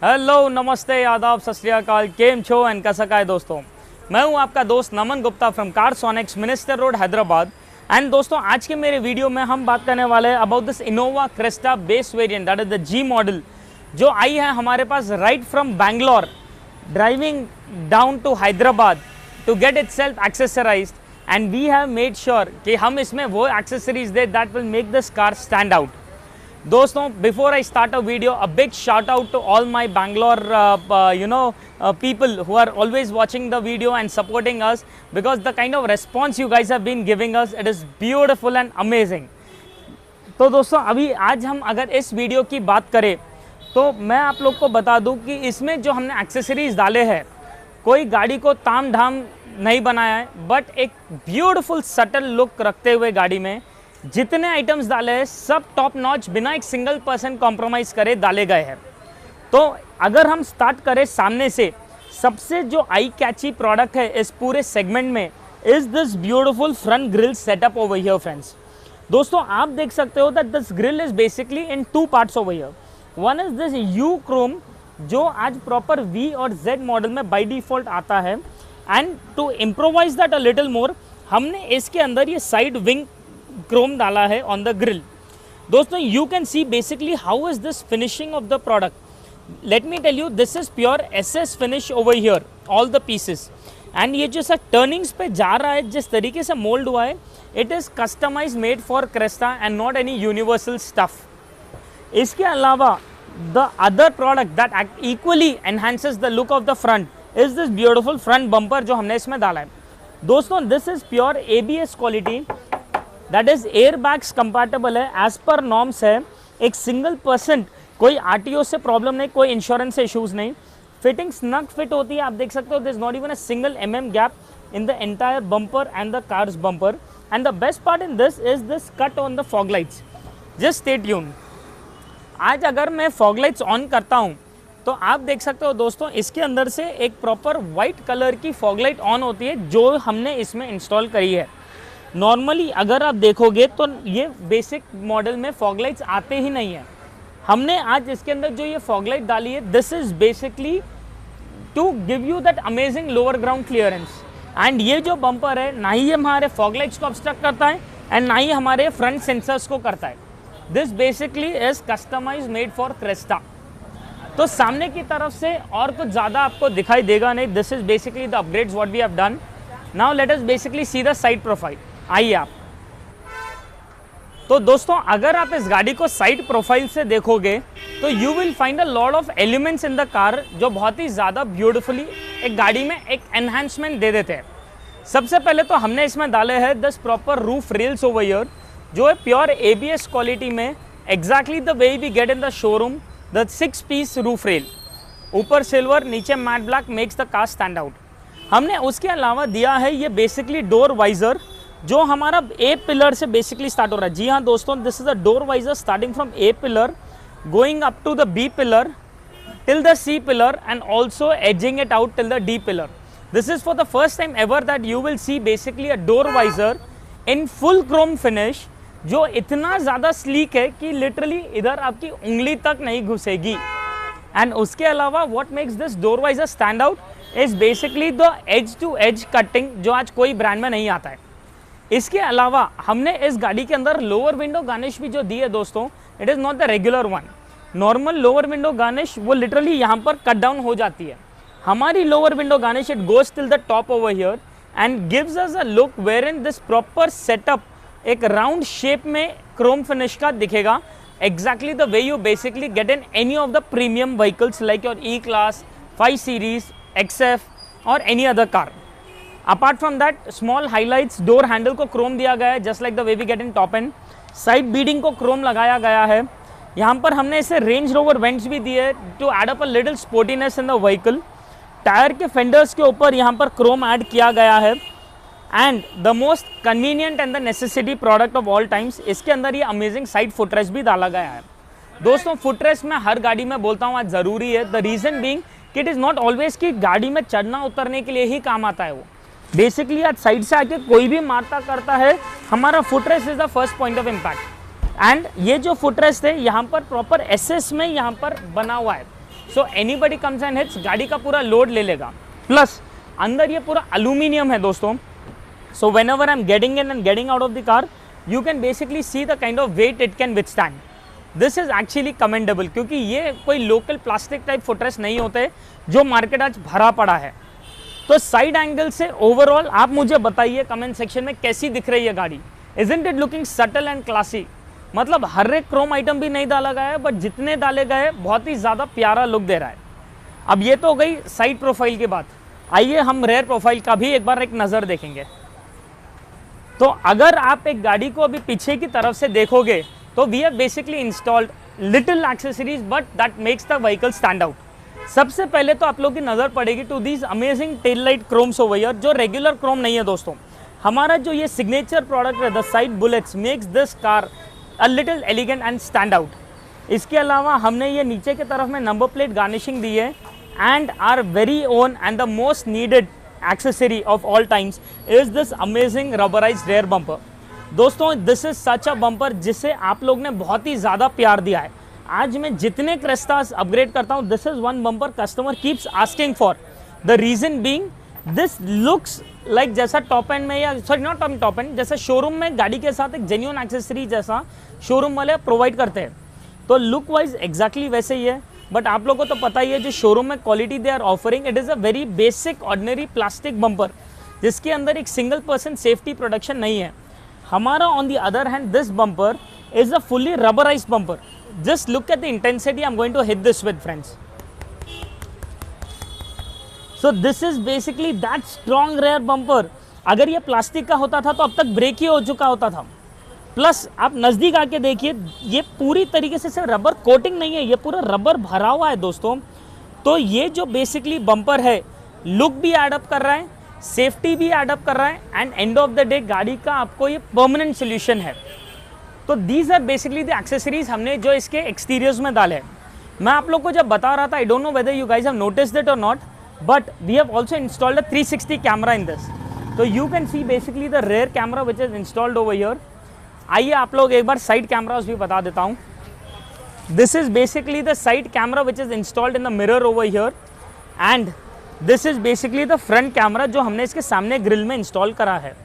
Hello, नमस्ते, आदाब, सत श्री अकाल, केम छो एंड कैसा है दोस्तों। मैं हूं आपका दोस्त Naman Gupta from Carsonics, Minister Road, Hyderabad. And दोस्तों, आज के मेरे वीडियो में हम बात करने वाले हैं about this Innova Crysta base variant, that is the G model, जो आई है हमारे पास right from Bangalore, driving down to Hyderabad to get it self accessorised. And we have made sure कि हम इसमें वो एक्सेसरीज दे that will make this car stand out. दोस्तों, before I start a video, a big shout out to all my Bangalore people who are always watching the video and supporting us, because the kind of response you guys have been giving us, it is beautiful and amazing. तो दोस्तों, अभी आज हम अगर इस video की बात करें तो मैं आप लोग को बता दूं कि इसमें जो हमने एक्सेसरीज डाले हैं, कोई गाड़ी को ताम झाम नहीं बनाया है, बट एक ब्यूटीफुल सटल लुक रखते हुए गाड़ी में जितने आइटम्स डाले हैं सब टॉप नॉच, बिना एक सिंगल % कॉम्प्रोमाइज़ करे डाले गए हैं। तो अगर हम स्टार्ट करें सामने से, सबसे जो आई कैची प्रोडक्ट है इस पूरे सेगमेंट में is this beautiful front grill setup over here friends. दोस्तों, आप देख सकते हो that this grill is basically in 2 parts over here. One is this U chrome, जो आज प्रॉपर V और Z मॉडल में बाई डिफॉल्ट आता है। And to improvise that a little more, हमने इसके अंदर ये साइड विंग क्रोम डाला है ऑन द ग्रिल। दोस्तों, you can see basically how is this finishing of the product. Let me tell you, this is pure SS finish over here, all the pieces. And ये जो sir turnings पे जा रहा है, जिस तरीके से मोल्ड हुआ है, it is customise made for Crysta and not any universal stuff. इसके अलावा the other product that equally enhances the look of the front is this beautiful front bumper जो हमने इसमें डाला है। दोस्तों, this is pure ABS quality, that is air bags compatible है, as per norms है। एक सिंगल % कोई RTO से प्रॉब्लम नहीं, कोई इंश्योरेंस से इशूज़ नहीं। फिटिंग स्नग फिट होती है, आप देख सकते हो। This not even a single mm gap in the entire bumper and the cars bumper. And the best part in this is this cut on the fog lights. Just stay tune. आज अगर मैं fog lights on करता हूँ तो आप देख सकते हो दोस्तों, इसके अंदर से एक प्रॉपर वाइट कलर की फॉग लाइट ऑन होती है जो हमने इसमें इंस्टॉल करी है। नॉर्मली अगर आप देखोगे तो ये बेसिक मॉडल में फॉग लाइट्स आते ही नहीं है। हमने आज इसके अंदर जो ये फॉग लाइट डाली है, this is basically to give you that amazing lower ground clearance. And ये जो बम्पर है, ना ही हमारे फॉग लाइट्स को ऑब्स्ट्रक्ट करता है एंड ना ही हमारे फ्रंट सेंसर्स को करता है। This basically is customise made for Crysta. तो सामने की तरफ से और कुछ ज़्यादा आपको दिखाई देगा नहीं। This is basically the upgrades what we have done. Now let us basically see the side profile. आइए आप। तो दोस्तों, अगर आप इस गाड़ी को साइड प्रोफाइल से देखोगे तो you will find a lot of elements in the car जो बहुत ही ज़्यादा ब्यूटीफुली एक गाड़ी में एक एनहांसमेंट दे देते हैं। सबसे पहले तो हमने इसमें डाले हैं this proper roof rails over here, जो है प्योर ABS क्वालिटी में, exactly the way we get in the showroom. The 6 piece roof rail, ऊपर सिल्वर, नीचे matte black, makes the car stand out. हमने उसके अलावा दिया है ये बेसिकली डोर वाइजर, जो हमारा A पिलर से बेसिकली स्टार्ट हो रहा है। जी हाँ दोस्तों, this is a door visor starting from A pillar going up to the B pillar till the C pillar and also edging it out till the D pillar. This is for the first time ever that you will see basically a door visor in full chrome finish, जो इतना ज़्यादा sleek है कि literally इधर आपकी उंगली तक नहीं घुसेगी। एंड उसके अलावा what makes this door visor stand out is basically the edge to edge cutting, जो आज कोई ब्रांड में नहीं आता है। इसके अलावा हमने इस गाड़ी के अंदर लोअर विंडो गार्निश भी जो दी है दोस्तों, it is not the regular one. Normal lower window garnish वो लिटरली यहाँ पर कट डाउन हो जाती है। हमारी lower window garnish it goes till the top over here and gives us a look where in this proper setup एक round shape में chrome finish का दिखेगा, exactly the way you basically get in any of the premium vehicles like your E-Class, 5 series, XF और any other car. Apart from that, small highlights, door handle को chrome दिया गया है just like the way we get in top end. Side beading को chrome लगाया गया है। यहाँ पर हमने इसे रेंज रोवर वेंट्स भी दिए to add up a little sportiness in the vehicle. Tyre के फेंडर्स के ऊपर यहाँ पर क्रोम ऐड किया गया है। And the most convenient and the necessity product of all times, इसके अंदर ये अमेजिंग साइड फुटरेस्ट भी डाला गया है। दोस्तों, फुटरेस्ट मैं हर गाड़ी में बोलता हूँ आज ज़रूरी है। द रीज़न बीइंग कि इट इज़ नॉट ऑलवेज कि गाड़ी में चढ़ना उतरने के लिए ही काम आता है। वो बेसिकली आज साइड से आके कोई भी मारता करता है, हमारा footrest is the first point of impact. And ये जो फुटरेस्ट है यहाँ पर प्रॉपर SS में यहाँ पर बना हुआ है। So anybody comes and hits, गाड़ी का पूरा लोड ले लेगा। प्लस अंदर ये पूरा अल्यूमिनियम है दोस्तों, so whenever I am getting in and getting out of the car, you can basically see the kind of weight it can withstand. This is actually commendable, क्योंकि ये कोई लोकल प्लास्टिक टाइप फुटरेस्ट नहीं होते जो market आज भरा पड़ा है। तो साइड एंगल से ओवरऑल आप मुझे बताइए कमेंट सेक्शन में कैसी दिख रही है गाड़ी। Isn't it looking subtle and classy? मतलब हर एक क्रोम आइटम भी नहीं डाला गया है, बट जितने डाले गए बहुत ही ज़्यादा प्यारा लुक दे रहा है। अब ये तो हो गई साइड प्रोफाइल की बात, आइए हम रेयर प्रोफाइल का भी एक बार एक नज़र देखेंगे। तो अगर आप एक गाड़ी को अभी पीछे की तरफ से देखोगे तो we have basically installed little accessories but that makes the vehicle stand out. सबसे पहले तो आप लोग की नज़र पड़ेगी to these amazing tail light chromes over here, जो रेगुलर क्रोम नहीं है दोस्तों। हमारा जो ये सिग्नेचर प्रोडक्ट है the side bullets makes this car a little elegant and stand out. इसके अलावा हमने ये नीचे की तरफ में नंबर प्लेट गार्निशिंग दी है, and our very own and the most needed accessory of all times is this amazing rubberised rear bumper. दोस्तों this is such a bumper जिसे आप लोग ने बहुत ही ज़्यादा प्यार दिया है। आज मैं जितने क्रेस्टास अपग्रेड करता हूँ, this is one bumper customer keeps asking for. The reason being this looks like जैसा टॉप एंड में, या सॉरी नॉट टॉप एंड, जैसा शोरूम में गाड़ी के साथ एक जेन्युइन एक्सेसरी जैसा शोरूम वाले प्रोवाइड करते हैं, तो लुक वाइज एग्जैक्टली वैसे ही है। बट आप लोगों को तो पता ही है जो शोरूम में quality they are offering, it is a very basic ordinary plastic bumper जिसके अंदर एक सिंगल पर्सन सेफ्टी प्रोटेक्शन नहीं है। हमारा on the other hand this bumper is a fully rubberised bumper. Just look at the intensity I am going to hit this with friends. So this is basically that strong rear bumper. अगर ये plastic का होता था तो अब तक break ही हो चुका होता था। प्लस आप नज़दीक आके देखिए, ये पूरी तरीके से सिर्फ रबर कोटिंग नहीं है, ये पूरा रबर भरा हुआ है दोस्तों। तो ये जो बेसिकली बम्पर है लुक भी एडअप कर रहा है, सेफ्टी भी एडअप कर रहा है, and end of the day गाड़ी का आपको ये परमानेंट सोल्यूशन है। तो these are basically the accessories हमने जो इसके एक्सटीरियर्स में डाले हैं। मैं आप लोग को जब बता रहा था, I don't know whether you guys have noticed it और not, but we have also installed a 360 camera in this. तो you can see basically the rear camera which is installed over here. आइए आप लोग एक बार side cameras भी बता देता हूँ। This is basically the side camera which is installed in the mirror over here, and this is basically the front camera जो हमने इसके सामने ग्रिल में इंस्टॉल करा है।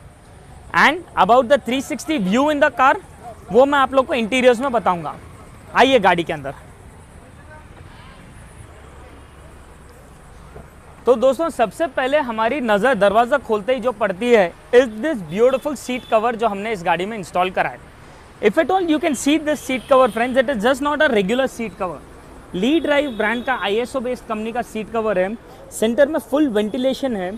And about the 360 view in the car, वो मैं आप लोग को इंटीरियर्स में बताऊंगा। आइए गाड़ी के अंदर। तो दोस्तों सबसे पहले हमारी नज़र दरवाज़ा खोलते ही जो पड़ती है is this beautiful seat cover जो हमने इस गाड़ी में इंस्टॉल करा है। If at all you can see this seat cover friends, it is just not a regular seat cover. Lee Drive brand का ISO बेस्ड कंपनी का सीट कवर है। सेंटर में फुल वेंटिलेशन है।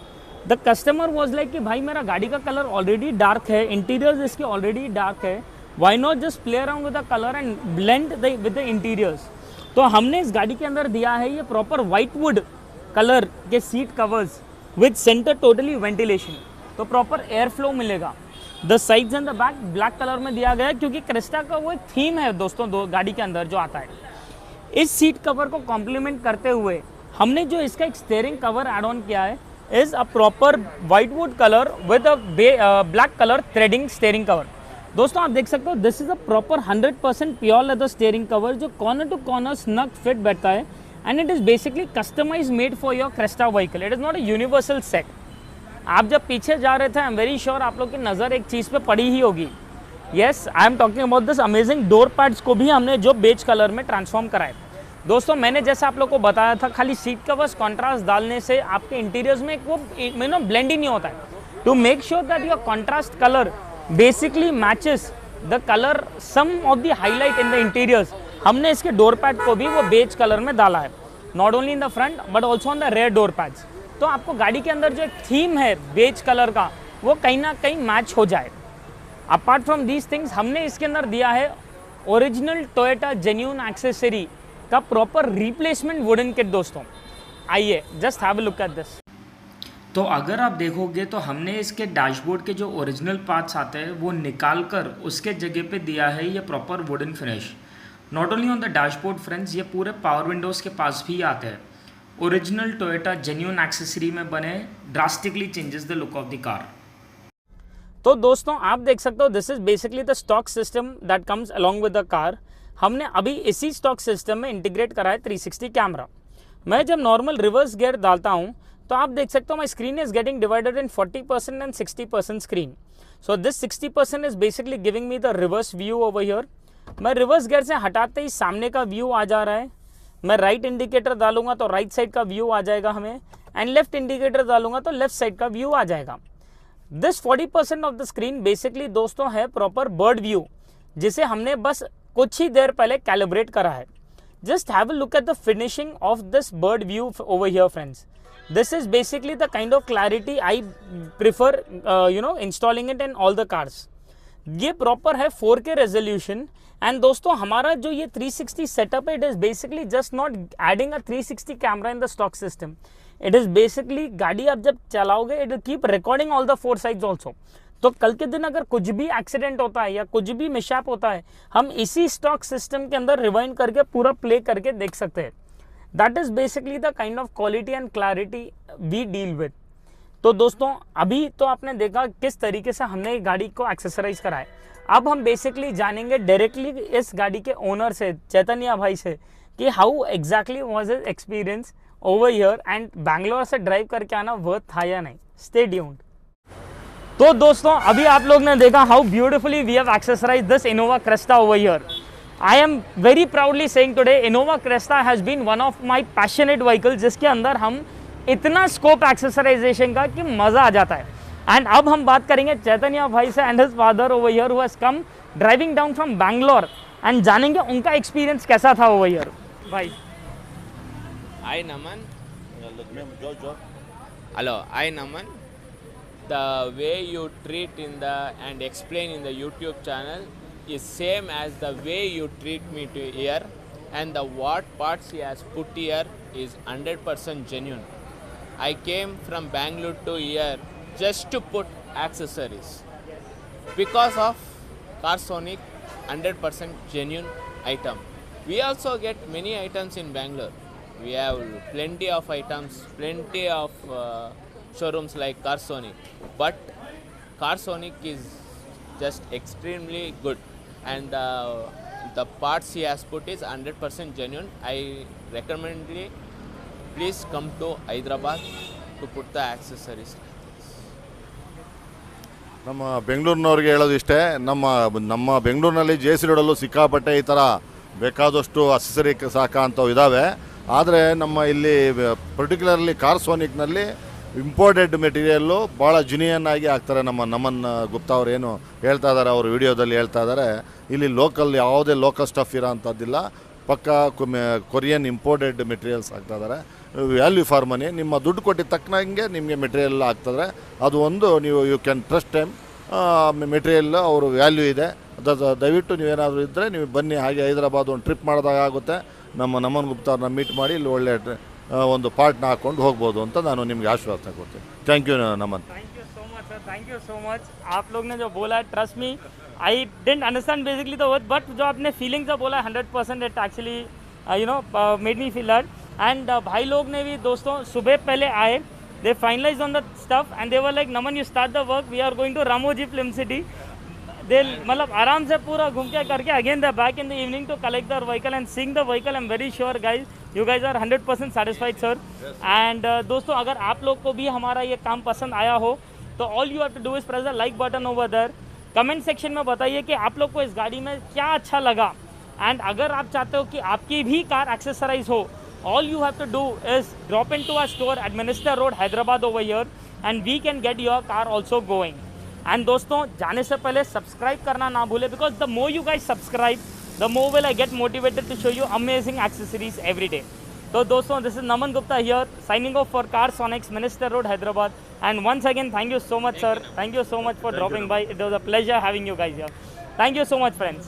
द कस्टमर वॉज लाइक कि भाई मेरा गाड़ी का कलर ऑलरेडी डार्क है, इंटीरियर्स इसके ऑलरेडी डार्क है, why not just play around with the colour and blend with the interiors. तो हमने इस गाड़ी के अंदर दिया है ये प्रॉपर वाइट वुड कलर के seat covers with centre totally ventilation, तो प्रॉपर एयर फ्लो मिलेगा। The sides and the back black colour में दिया गया है, क्योंकि क्रेस्टा का वो एक थीम है दोस्तों दो गाड़ी के अंदर जो आता है। इस सीट कवर को कॉम्प्लीमेंट करते हुए हमने जो इसका एक स्टीयरिंग कवर एड ऑन किया है is a proper white wood colour with a black colour threading steering cover. दोस्तों आप देख सकते हो this is a proper 100% pure leather steering cover जो corner to corner snug fit बैठता है, and it is basically customized made for your Cresta vehicle. It is not a universal set. आप जब पीछे जा रहे थे आई एम वेरी श्योर आप लोग की नज़र एक चीज़ पे पड़ी ही होगी। Yes, I am talking about this amazing door pads को भी हमने जो बेज कलर में ट्रांसफॉर्म करा है। दोस्तों मैंने जैसे आप लोग को बताया था, खाली सीट कवर्स कॉन्ट्रास्ट डालने से आपके इंटीरियर्स में वो ब्लेंड ही नहीं होता है। To make sure that your contrast colour basically matches the colour some of the highlight in the interiors, हमने इसके डोर पैड को भी वो बेज कलर में डाला है, not only in the front but also on the rear door pads. तो आपको गाड़ी के अंदर जो एक थीम है बेज कलर का वो कहीं ना कहीं मैच हो जाए। अपार्ट फ्रॉम दीज थिंग्स हमने इसके अंदर दिया है ओरिजिनल टोयोटा जेन्युइन एक्सेसरी का प्रॉपर रिप्लेसमेंट वुडन किट। दोस्तों आइए just have a look at this. तो अगर आप देखोगे तो हमने इसके डैशबोर्ड के जो ओरिजिनल पार्ट्स आते हैं वो निकाल कर उसके जगह पे दिया है ये proper wooden finish. Not only on the dashboard friends, ये पूरे पावर विंडोज़ के पास भी आते हैं। ओरिजिनल टोयोटा जेन्युइन एक्सेसरी में बने, drastically changes the look of the car. तो दोस्तों आप देख सकते हो this is basically the stock system that comes along with the car. हमने अभी इसी स्टॉक सिस्टम में इंटीग्रेट करा है 360 कैमरा। मैं जब नॉर्मल रिवर्स गियर डालता हूँ तो आप देख सकते हो my screen is getting divided in 40% and 60% screen. So this 60% is basically giving me the reverse view over here. मैं रिवर्स गियर से हटाते ही सामने का व्यू आ जा रहा है. मैं राइट इंडिकेटर डालूंगा तो राइट साइड का व्यू आ जाएगा हमें, एंड लेफ्ट इंडिकेटर डालूंगा तो लेफ्ट साइड का व्यू आ जाएगा. This 40% of the screen basically दोस्तों है प्रॉपर बर्ड व्यू, जिसे हमने बस कुछ ही देर पहले कैलिब्रेट करा है. Just have a look at the finishing of this bird view over here friends. This is basically the kind of clarity I prefer installing it in all the cars. ये proper है 4K resolution. And दोस्तों हमारा जो ये 360 setup है, it is basically just not adding a 360 camera in the stock system. It is basically गाड़ी आप जब चलाओगे it keep recording all the 4 sides also. तो कल के दिन अगर कुछ भी एक्सीडेंट होता है या कुछ भी मिसहैप होता है, हम इसी स्टॉक सिस्टम के अंदर रिवाइंड करके पूरा प्ले करके देख सकते हैं. That is basically the kind of quality and clarity we deal with. तो दोस्तों अभी तो आपने देखा किस तरीके से हमने गाड़ी को एक्सेसराइज करा है. अब हम बेसिकली जानेंगे डायरेक्टली इस गाड़ी के ओनर से, चैतन्य भाई से, कि how exactly was his experience over here and Bangalore से ड्राइव करके आना वर्थ था या नहीं. Stay tuned. तो दोस्तों अभी आप लोग ने देखा how beautifully we have accessorise this Innova Crysta over here. I am very proudly saying today Innova Cresta has been one of my passionate vehicles, जिसके अंदर हम इतना स्कोप एक्सेसराइजेशन का कि मज़ा आ जाता है. एंड अब हम बात करेंगे चैतन्य भाई से and his father over here who has come driving down from Bangalore, and जानेंगे उनका एक्सपीरियंस कैसा था ओवर हियर. भाई Hi Naman. Hello, hi Naman. The way you treat in the and explain in the YouTube channel is same as the way you treat me to here, and the what parts he has put here is 100% genuine. I came from Bangalore to here just to put accessories because of Carsonic 100% genuine item. We also get many items in Bangalore. We have plenty of items, plenty of showrooms like Carsonic, but Carsonic is just extremely good. And the parts he has put is 100% genuine. I recommend you please come to Hyderabad to put the accessories. ನಮ್ಮ ಬೆಂಗಳೂರಿನವ್ರಿಗೆ ಹೇಳೋದು ಇಷ್ಟೇ, ನಮ್ಮ ಬೆಂಗಳೂರಿನಲ್ಲಿ J C ರೋಡಲ್ಲೂ ಸಿಕ್ಕಾಪಟ್ಟೆ ಈ ಥರ ಬೇಕಾದಷ್ಟು accessory ಸಾಕಂಥವು ಇದ್ದಾವೆ. ಆದರೆ ನಮ್ಮ ಇಲ್ಲಿ ಪರ್ಟಿಕ್ಯುಲರ್ಲಿ ಕಾರ್ಸೋನಿಕ್ನಲ್ಲಿ ಇಂಪೋರ್ಟೆಡ್ ಮೆಟೀರಿಯಲ್ಲು ಭಾಳ ಜುನಿಯನ್ ಆಗಿ ಹಾಕ್ತಾರೆ. ನಮನ್ ಗುಪ್ತಾ ಅವ್ರು ಏನು ಹೇಳ್ತಾ ಇದ್ದಾರೆ, ಅವ್ರ ವಿಡಿಯೋದಲ್ಲಿ ಹೇಳ್ತಾ ಇದ್ದಾರೆ, ಇಲ್ಲಿ ಲೋಕಲ್ ಯಾವುದೇ ಲೋಕಲ್ ಸ್ಟಫ್ ಇರೋ ಅಂಥದ್ದಿಲ್ಲ, ಪಕ್ಕ ಕೊರಿಯನ್ ಇಂಪೋರ್ಟೆಡ್ ಮೆಟೀರಿಯಲ್ಸ್ ಹಾಕ್ತಾ ಇದ್ದಾರೆ. ವ್ಯಾಲ್ಯೂ ಫಾರ್ ಮನಿ, ನಿಮ್ಮ ದುಡ್ಡು ಕೊಟ್ಟಿದ್ದ ತಕ್ಕನಂಗೆ ನಿಮಗೆ ಮೆಟೀರಿಯಲ್ ಆಗ್ತದೆ. ಅದು ಒಂದು ನೀವು you can trust time material ಅವರು ವ್ಯಾಲ್ಯೂ ಇದೆ. ದಯವಿಟ್ಟು ನೀವೇನಾದರೂ ಇದ್ದರೆ ನೀವು ಬನ್ನಿ, ಹಾಗೆ ಹೈದರಾಬಾದ್ ಒಂದು ಟ್ರಿಪ್ ಮಾಡಿದಾಗ ಆಗುತ್ತೆ. ನಮನ್ ಗುಪ್ತಾ ಅವ್ರನ್ನ ಮೀಟ್ ಮಾಡಿ ಇಲ್ಲಿ ಒಳ್ಳೆ ಒಂದು ಪಾರ್ಟ್ನ ಹಾಕ್ಕೊಂಡು ಹೋಗ್ಬೋದು ಅಂತ ನಾನು ನಿಮಗೆ ಆಶ್ವಾಸನೆ ಕೊಡ್ತೀನಿ. Thank you Naman. Thank you so much sir, thank you so much. आप लोग ने जो बोला है, trust me, I didn't understand basically the word, but जो आपने फीलिंग्स जो बोला 100% it actually made me feel that. And भाई लोग ने भी दोस्तों सुबह पहले आए, they finalise on the stuff and they were like Naman you start the work, we are going to Ramoji Film City. They मतलब आराम से पूरा घूम के करके again the back in the evening to collect their vehicle and seeing the vehicle. I am very sure guys you guys are 100% satisfied sir. And दोस्तों अगर आप लोग को भी हमारा ये काम पसंद आया हो तो all you have to do is press the like button over there. Comment section में बताइए कि आप लोग को इस गाड़ी में क्या अच्छा लगा. एंड अगर आप चाहते हो कि आपकी भी कार एक्सेसराइज हो, all you have to do is drop in to our store at Minister Road Hyderabad over here and we can get your car also going. And दोस्तों जाने से पहले सब्सक्राइब करना ना भूले, because the more you guys subscribe the more will I get motivated to show you amazing accessories every day. तो दोस्तों this is Naman Gupta here signing off for Carsonics, Minister Road Hyderabad. And once again thank you so much sir, thank you so much for dropping by. It was a pleasure having you guys here. Thank you so much friends.